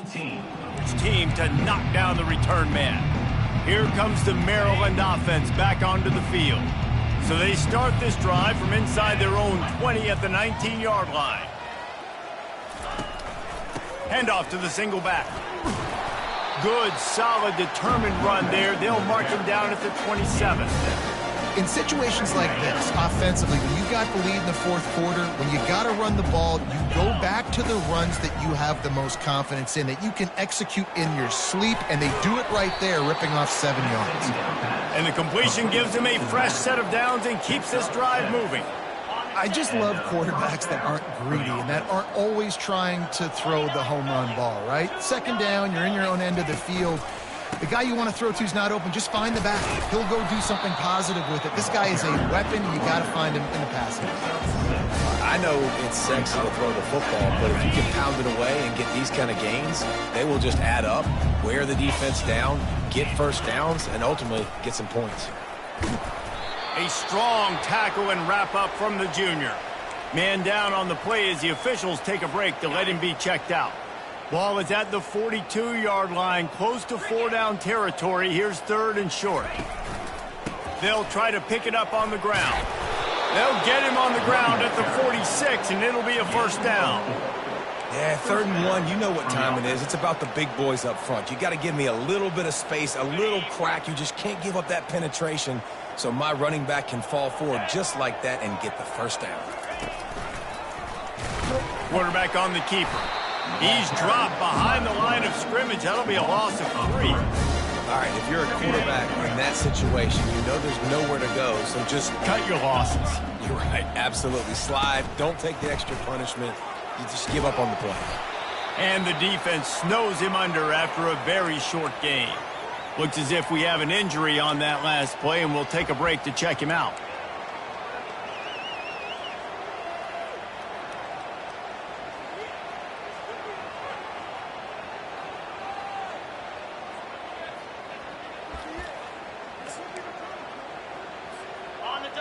Speaker 1: His team to knock down the return man. Here comes the Maryland offense back onto the field. So they start this drive from inside their own 20 at the 19-yard line. Handoff to the single back. Good, solid, determined run there. They'll mark him down at the 27.
Speaker 2: In situations like this, offensively, when you got the lead in the 4th quarter, when you got to run the ball, you go back to the runs that you have the most confidence in, that you can execute in your sleep, and they do it right there, ripping off 7 yards.
Speaker 1: And the completion gives him a fresh set of downs and keeps this drive moving.
Speaker 2: I just love quarterbacks that aren't greedy and that aren't always trying to throw the home run ball, right? 2nd down, you're in your own end of the field. The guy you want to throw to is not open. Just find the back. He'll go do something positive with it. This guy is a weapon. You got to find him in the passing.
Speaker 3: I know it's sexy to throw the football, but if you can pound it away and get these kind of gains, they will just add up, wear the defense down, get first downs, and ultimately get some points.
Speaker 1: A strong tackle and wrap up from the junior. Man down on the play as the officials take a break to let him be checked out. Ball is at the 42-yard line, close to 4-down territory. Here's 3rd and short. They'll try to pick it up on the ground. They'll get him on the ground at the 46, and it'll be a first down.
Speaker 3: Yeah, 3rd and 1, you know what time it is. It's about the big boys up front. You got to give me a little bit of space, a little crack. You just can't give up that penetration, so my running back can fall forward just like that and get the first down.
Speaker 1: Quarterback on the keeper. He's dropped behind the line of scrimmage. That'll be a loss of 3.
Speaker 3: All right, if you're a quarterback in that situation, you know there's nowhere to go, so just
Speaker 1: cut your losses.
Speaker 3: You're right, absolutely. Slide, don't take the extra punishment. You just give up on the play.
Speaker 1: And the defense snows him under after a very short game. Looks as if we have an injury on that last play, and we'll take a break to check him out.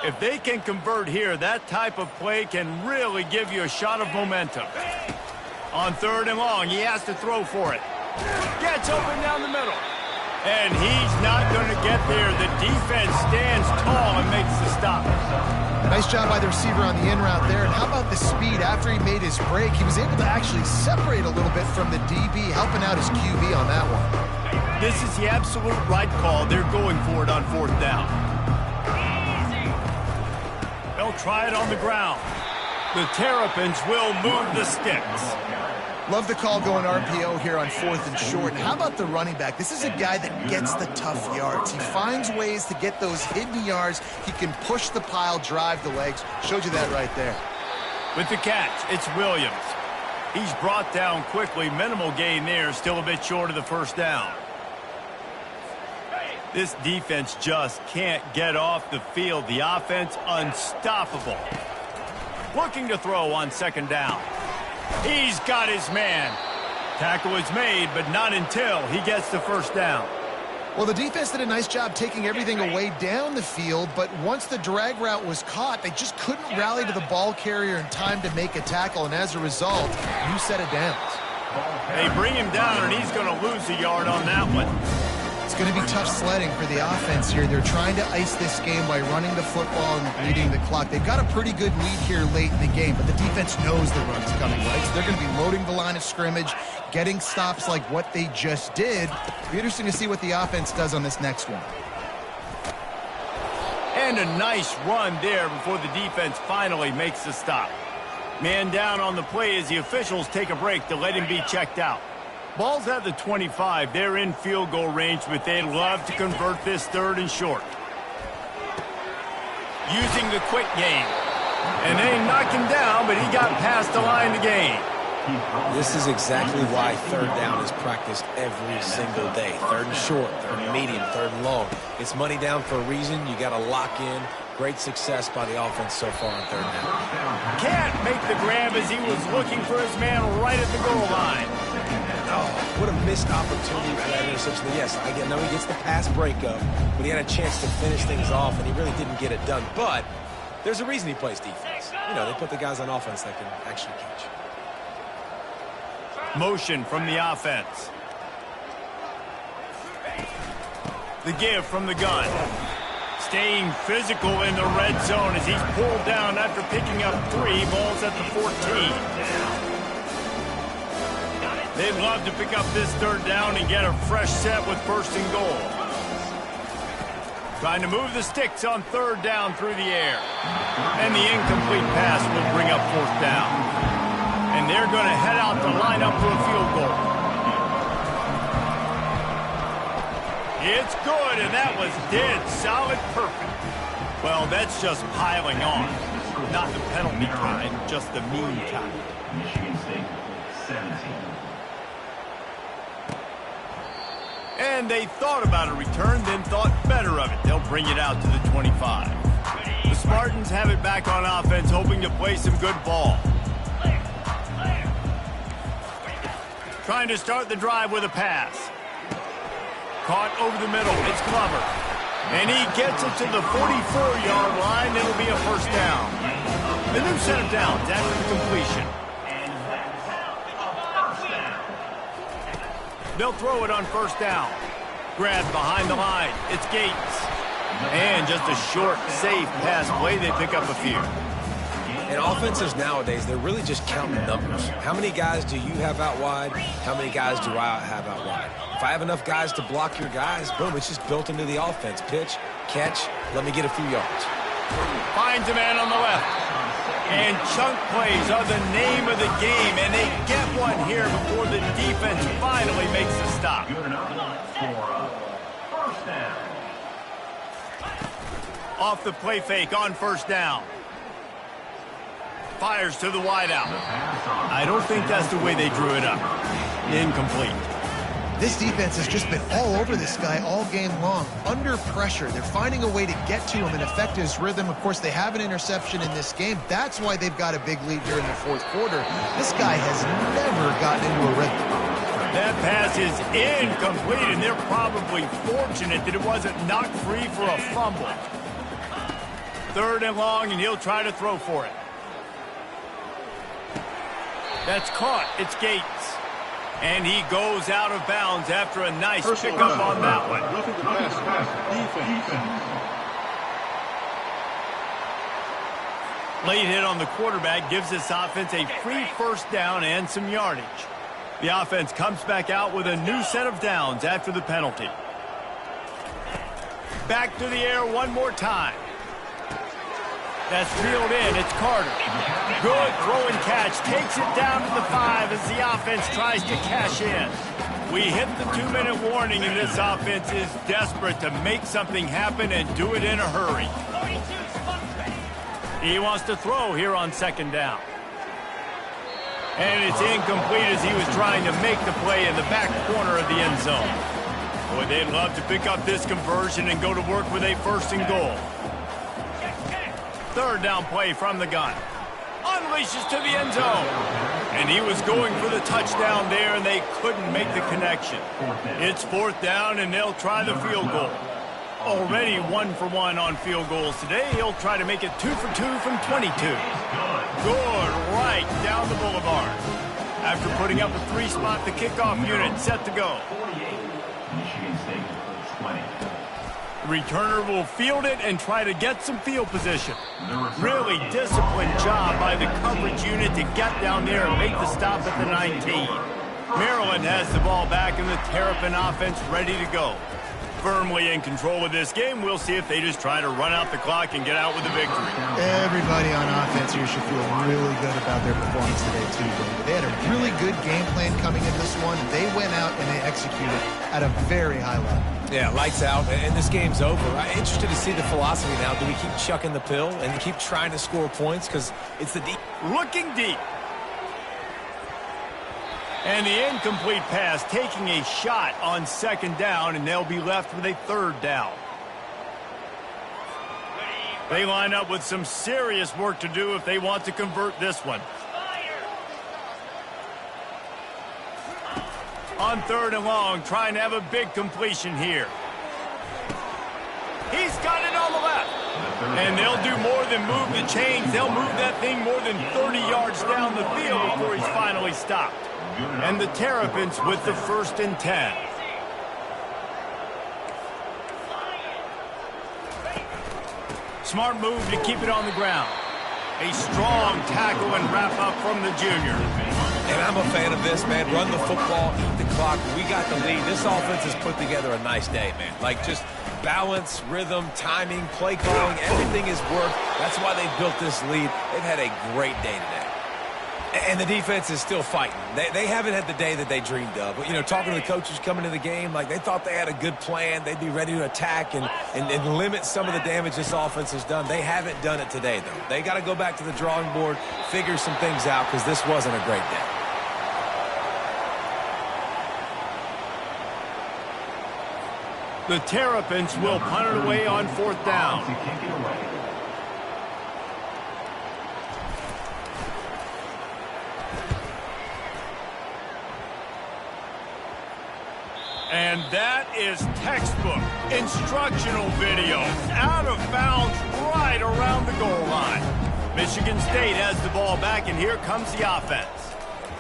Speaker 1: If they can convert here, that type of play can really give you a shot of momentum. On 3rd and long, he has to throw for it. Gets open down the middle. And he's not going to get there. The defense stands tall and makes the stop.
Speaker 2: Nice job by the receiver on the in route there. And how about the speed? After he made his break, he was able to actually separate a little bit from the DB, helping out his QB on that one.
Speaker 1: This is the absolute right call. They're going for it on 4th down. They'll try it on the ground. The Terrapins will move the sticks.
Speaker 2: Love the call going RPO here on 4th and short. How about the running back? This is a guy that gets the tough yards. He finds ways to get those hidden yards. He can push the pile, drive the legs. Showed you that right there.
Speaker 1: With the catch, it's Williams. He's brought down quickly. Minimal gain there, still a bit short of the first down. This defense just can't get off the field. The offense unstoppable. Looking to throw on 2nd down. He's got his man. Tackle is made, but not until he gets the first down.
Speaker 2: Well, the defense did a nice job taking everything away down the field, but once the drag route was caught, they just couldn't rally to the ball carrier in time to make a tackle, and as a result, new set of downs.
Speaker 1: They bring him down, and he's going to lose a yard on that one.
Speaker 2: It's going to be tough sledding for the offense here. They're trying to ice this game by running the football and leading the clock. They've got a pretty good lead here late in the game, but the defense knows the run's coming, right? So they're going to be loading the line of scrimmage, getting stops like what they just did. It'll be interesting to see what the offense does on this next one.
Speaker 1: And a nice run there before the defense finally makes the stop. Man down on the play as the officials take a break to let him be checked out. Ball's at the 25. They're in field goal range, but they'd love to convert this 3rd and short. Using the quick game. And they knock him down, but he got past the line to gain.
Speaker 3: This is exactly why 3rd down is practiced every single day. 3rd and short, 3rd and medium, 3rd and long. It's money down for a reason. You got to lock in. Great success by the offense so far on 3rd down.
Speaker 1: Can't make the grab as he was looking for his man right at the goal line.
Speaker 3: Oh, what a missed opportunity for that interception. Yes, I know he gets the pass breakup, but he had a chance to finish things off, and he really didn't get it done. But there's a reason he plays defense. You know, they put the guys on offense that can actually catch.
Speaker 1: Motion from the offense. The give from the gun. Staying physical in the red zone as he's pulled down after picking up 3. Balls at the 14. They'd love to pick up this 3rd down and get a fresh set with 1st and goal. Trying to move the sticks on 3rd down through the air. And the incomplete pass will bring up 4th down. And they're going to head out to line up for a field goal. It's good, and that was dead solid perfect. Well, that's just piling on. Not the penalty kind, just the mean kind. Michigan State, 17. And And they thought about a return, then thought better of it. They'll bring it out to the 25. The Spartans have it back on offense, hoping to play some good ball. Trying to start the drive with a pass. Caught over the middle. It's Glover. And he gets it to the 44-yard line. It'll be a first down. The new set of downs after the completion. They'll throw it on first down. Grabbed behind the line. It's Gates. And just a short, safe pass play. They pick up a few.
Speaker 3: And offenses nowadays, they're really just counting numbers. How many guys do you have out wide? How many guys do I have out wide? If I have enough guys to block your guys, boom, it's just built into the offense. Pitch, catch, let me get a few yards.
Speaker 1: Finds a man on the left. And chunk plays are the name of the game, and they get one here before the defense finally makes the stop.
Speaker 4: Good enough for a first down.
Speaker 1: Off the play fake on first down. Fires to the wideout. I don't think that's the way they drew it up. Incomplete.
Speaker 2: This defense has just been all over this guy all game long. Under pressure. They're finding a way to get to him and affect his rhythm. Of course, they have an interception in this game. That's why they've got a big lead during the fourth quarter. This guy has never gotten into a rhythm.
Speaker 1: That pass is incomplete, and they're probably fortunate that it wasn't knocked free for a fumble. Third and long, and he'll try to throw for it. That's caught. It's Gates. And he goes out of bounds after a nice pickup on that one.
Speaker 5: Roughing the pass. Defense.
Speaker 1: Late hit on the quarterback gives this offense a free first down and some yardage. The offense comes back out with a new set of downs after the penalty. Back to the air one more time. That's reeled in. It's Carter. Good throw and catch. Takes it down to the 5 as the offense tries to cash in. We hit the 2-minute warning, and this offense is desperate to make something happen and do it in a hurry. He wants to throw here on second down. And it's incomplete as he was trying to make the play in the back corner of the end zone. Boy, they'd love to pick up this conversion and go to work with a first and goal. Third down play from the gun. Unleashes to the end zone. And he was going for the touchdown there, and they couldn't make the connection. It's fourth down, and they'll try the field goal. Already 1 for 1 on field goals today. He'll try to make it 2 for 2 from 22. Good right down the boulevard. After putting up a 3-spot, the kickoff unit set to go. The returner will field it and try to get some field position. Really disciplined job by the coverage unit to get down there and make the stop at the 19. Maryland has the ball back and the Terrapin offense ready to go. Firmly in control of this game. We'll see if they just try to run out the clock and get out with a victory.
Speaker 2: Everybody on offense here should feel really good about their performance today, too, David. They had a really good game plan coming in this one. They went out and they executed at a very high level.
Speaker 3: Yeah, lights out, and this game's over. I'm interested to see the philosophy now. Do we keep chucking the pill and keep trying to score points? Because it's the deep.
Speaker 1: Looking deep. And the incomplete pass taking a shot on second down, and they'll be left with a third down. They line up with some serious work to do if they want to convert this one. On third and long, trying to have a big completion here. He's got it on the left. And they'll do more than move the chains. They'll move that thing more than 30 yards down the field before he's finally stopped. And the Terrapins with the 1st and 10. Smart move to keep it on the ground. A strong tackle and wrap up from the junior.
Speaker 3: And I'm a fan of this, man. Run the football, eat the clock. We got the lead. This offense has put together a nice day, man. Like just balance, rhythm, timing, play calling, everything has worked. That's why they built this lead. They've had a great day today. And the defense is still fighting. They haven't had the day that they dreamed of. But, you know, talking to the coaches coming to the game, like they thought they had a good plan. They'd be ready to attack and limit some of the damage this offense has done. They haven't done it today, though. They got to go back to the drawing board, figure some things out, because this wasn't a great day.
Speaker 1: The Terrapins will punt it away on 4th down.
Speaker 4: To kick it away.
Speaker 1: And that is textbook instructional video. Out of bounds right around the goal line. Michigan State has the ball back, and here comes the offense.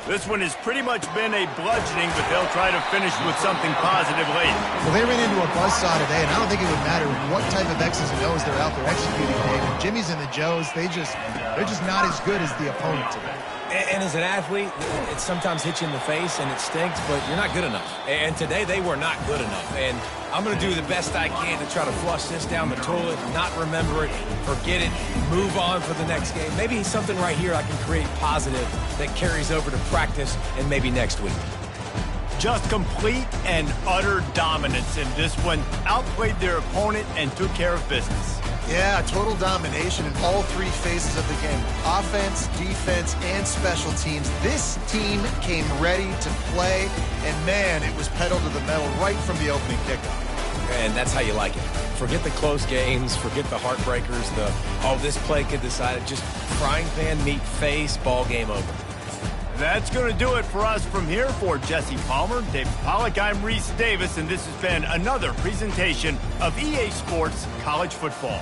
Speaker 1: This one has pretty much been a bludgeoning, but they'll try to finish with something positive late.
Speaker 2: Well, they ran into a buzzsaw today, and I don't think it would matter what type of X's and O's they're out there executing, Dave. Jimmy's and the Joes, they're just not as good as the opponent today.
Speaker 3: And as an athlete, it sometimes hits you in the face and it stinks, but you're not good enough. And today they were not good enough. And I'm going to do the best I can to try to flush this down the toilet, not remember it, forget it, move on for the next game. Maybe something right here I can create positive that carries over to practice and maybe next week.
Speaker 1: Just complete and utter dominance in this one. Outplayed their opponent and took care of business.
Speaker 2: Yeah, total domination in all three phases of the game. Offense, defense, and special teams. This team came ready to play, and man, it was pedal to the metal right from the opening kickoff.
Speaker 3: And that's how you like it. Forget the close games, forget the heartbreakers, this play could decide it. Just frying pan, meat face, ball game over.
Speaker 1: That's going to do it for us from here. For Jesse Palmer, David Pollack, I'm Reese Davis, and this has been another presentation of EA Sports College Football.